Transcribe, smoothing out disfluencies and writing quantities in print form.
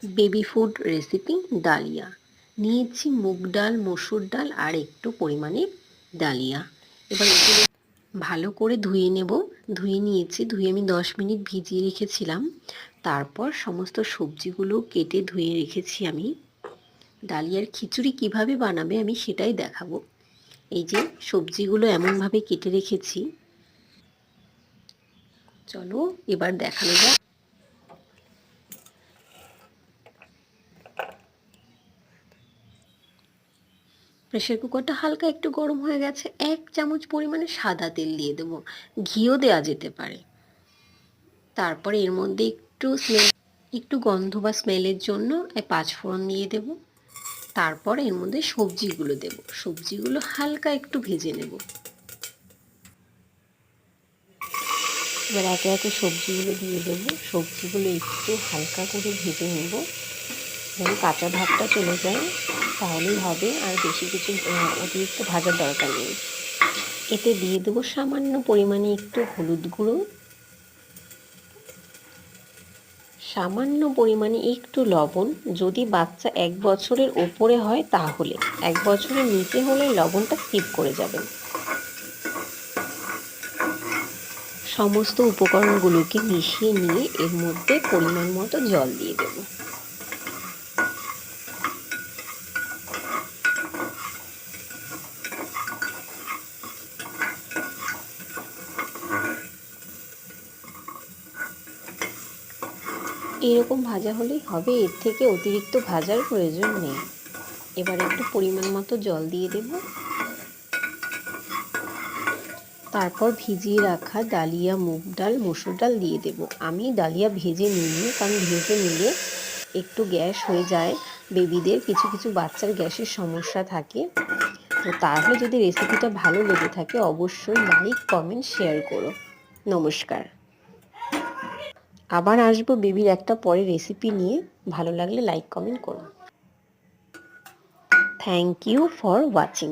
Baby food recipe dahlia. নিয়েছি মুগ ডাল, মসুর ডাল আর একটু পরিমাণে ডালিয়া। এবার এগুলো ভালো করে ধুয়ে নেব। ধুয়ে নিয়েছি, ধুয়ে আমি 10 মিনিট ভিজিয়ে রেখেছিলাম। তারপর সমস্ত সবজিগুলো কেটে ধুয়ে রেখেছি আমি। ডালিয়ার খিচুড়ি কিভাবে বানাবে আমি সেটাই দেখাবো। এই যে সবজিগুলো এমনভাবে কেটে রেখেছি। চলো এবার দেখানো যাক। প্রেসার কুকারটা হালকা একটু গরম হয়ে গেছে। 1 চামচ পরিমাণে সাদা তেল দিয়ে দেবো, ঘিও দেওয়া যেতে পারে। তারপরে এর মধ্যে একটু গন্ধ বা স্মেলের জন্য 5 ফোড়ন দিয়ে দেব। তারপর এর মধ্যে সবজিগুলো দেব, সবজিগুলো হালকা একটু ভেজে নেব। এবার একে একে সবজিগুলো দিয়ে দেবো। সবজিগুলো একটু হালকা করে ভেজে নেব, যেন কাঁচা ভাবটা চলে যায়, তাহলেই হবে। আর বেশি কিছু অতিরিক্ত ভাজার দরকার নেই। এতে দিয়ে দেবো সামান্য পরিমাণে একটু হলুদ গুঁড়ো, সামান্য পরিমাণে একটু লবণ। যদি বাচ্চা 1 বছরের ওপরে হয় তাহলে, 1 বছরের নিচে হলে লবণটা স্কিপ করে যাবেন। সমস্ত উপকরণগুলোকে মিশিয়ে নিয়ে এর মধ্যে পরিমাণ মতো জল দিয়ে দেব। এরকম ভাজা হলেই হবে, এর থেকে অতিরিক্ত ভাজার প্রয়োজন নেই। এবার একটু পরিমাণ মতো জল দিয়ে দেব। তারপর ভিজিয়ে রাখা ডালিয়া, মুগ ডাল, মসুর ডাল দিয়ে দেব। আমি ডালিয়া ভেজে নিইনি, কারণ ভেজে নিলে একটু গ্যাস হয়ে যায় বেবিদের। কিছু কিছু বাচ্চার গ্যাসের সমস্যা থাকে। তো তাহলে যদি রেসিপিটা ভালো লেগে থাকে অবশ্যই লাইক, কমেন্ট, শেয়ার করো। নমস্কার। আবার আসবো বেবির একটা পরে রেসিপি নিয়ে। ভালো লাগলে লাইক, কমেন্ট করো। Thank you for watching.